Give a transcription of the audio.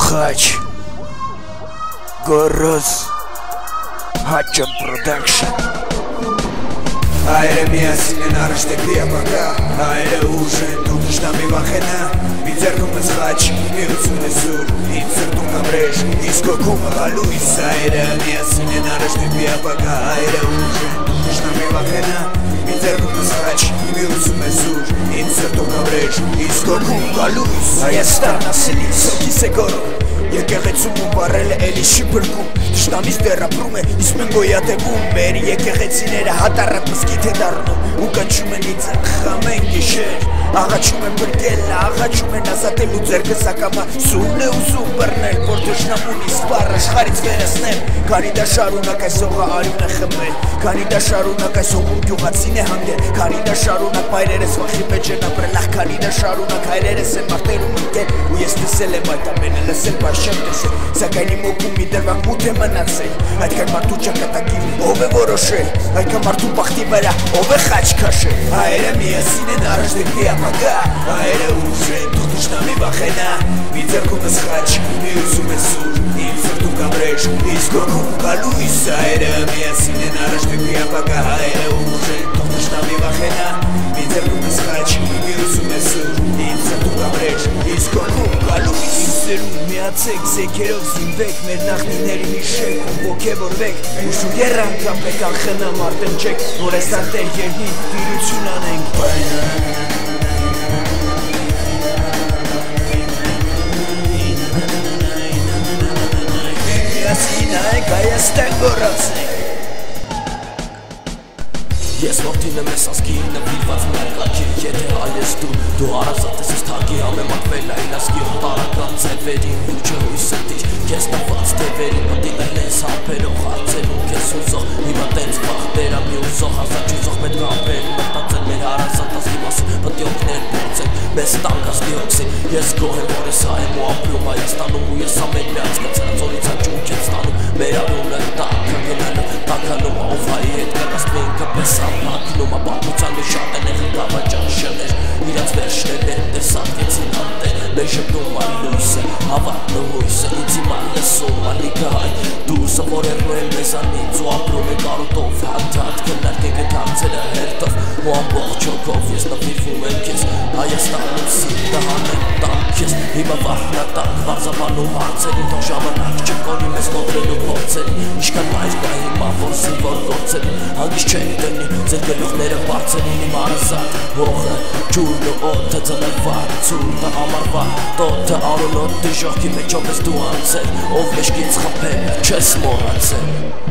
Xaç Goruz Haçın Production Aire միասին են առաջ դեպի ապագա Այրը ուժ են դու թշնամի վախենա Մի ձեռքում ես խաչ, միություն ես ուր Իմ սրտում կամրեժ, իսկ հոգումը գալույս Այրը միասին են առաջ դեպի ապագա Այրը ուժ են դու թշնամի վախենա Մի ձեռքում ես խաչ, միություն ես ուր Իմ սրտում կամրեժ, իսկ հոգում գալույս Հայաստան ասելիս, հոգիս է գորում Եկեղեցում ու բարել է էլի շիպրկում Թշնամից դեռ ապրում է, իսկ մենք գոյատևում Մեր եկեղեցիները հատարակ մզկիթ է դառնում Ու կանչում են ինձ խամեն գիշեր Աղաչում են բրկել, աղաչում են ազատել ու ձերքս ակամա Սուրն է ուզում բռնել, որ թշնամուն իսպար աշխարից վերացնեմ Քանի դա շարունակ այս հողը արյուն է խմել Քանի դա շարունակ այս հողում գյուղացին է հանգել Քանի դա շարունակ մայրերս վախի մեջ են ապրել Ախ քանի դա շարունակ հայրերս են մարտերում ընկել Ու ես տեսել եմ այդ ամենը լսել, բայց չեմ տեսել Սակայն իմ օգում մի դրվակ մութ է մնացել Այդքան մարդու ճակատագիրը ով է որոշել Այդքան մարդու բախտի վրա ով է խաչ քաշել Հայերը միասին են առաջ դեպի ապագա Հայերը ուժ են դու թշնամի վախենա Մի ձեռքում ես խաչ, միություն ես ուր Իմ սրտում կամրեժ, իսկ հոգում գալույս Հայերը միասին են առաջ դեպի ապագա Հայերը ուժ են դու թշնամի վախենա Մի ձեռքում ես խաչ, միություն ես ուր Իմ սրտում կամրեժ, իսկ հոգում գալույս Իմ սերուն միացեք, զեքերով զինվեք Մեր նախնիներին հիշեք ու ոգևորվեք Ուշուգեր անգապեք, անխնամ արտընջեք Որ այս արտեր երնի տիրություն անենք Հայաստան գոռացնենք Ես որդին եմ ես ասկին նվիրված մերկաքի Եթե այլես դու հարազատ ես թագի համեմատվել այլ ասկի Օտարական ձևերին լուչը հույսը տիր Կես նված դևերին մտինել ես հապերով հարցերում Կես ուզող հիմա տենց վաղտերա մի ուզող հազար չուզող պետք ապել Մտածել մեր հարազատ ասկի մասը պտի օգներ բորցել Մեզ տանք ասկի հոգսի Ես գոհ եմ որ ես հայեմ ու ապրում Հայաստանում ու ես ամեն մի անցկացել ծորից անջունք եմ ստանում Մեր արունը տականում ով հայի հետ կրած մենքը պես ապակնում Ապակության մի շատ են եղել գավաճանշներ Իրանց վերջներ են տեսատվեցին անտեր Մեր շպնում ան լույսը, հավատն ու հույսը Ինձ իման լսում անիկը հայ Դու սվորելու են մեզանից ու ապրում է կարոտով Հատ-հատ քննարկեք էտ հարցերը հերթով Ու ամբողջ հոգով ես նվիրվում եմ քեզ Հայաստանում սիրտը հանեմ տանք ես Հիմա վախնատանք վարձաբանում հարցերին Թող ժամանակ չկոնի մեզ կոտրելու փորձերի Իշկան մայր կա հիմա որ զինվոր գործերի Հանգիստ չեն տնի ձեր գլուխները բարձերին Իմ արզատ հողը ջուրն ու օդը ձնրվար Ցուրտը ամարվար տոթը արունոտ դժողքի մեջով ես դու անցել Ով մեջքից խփել չես մոռացել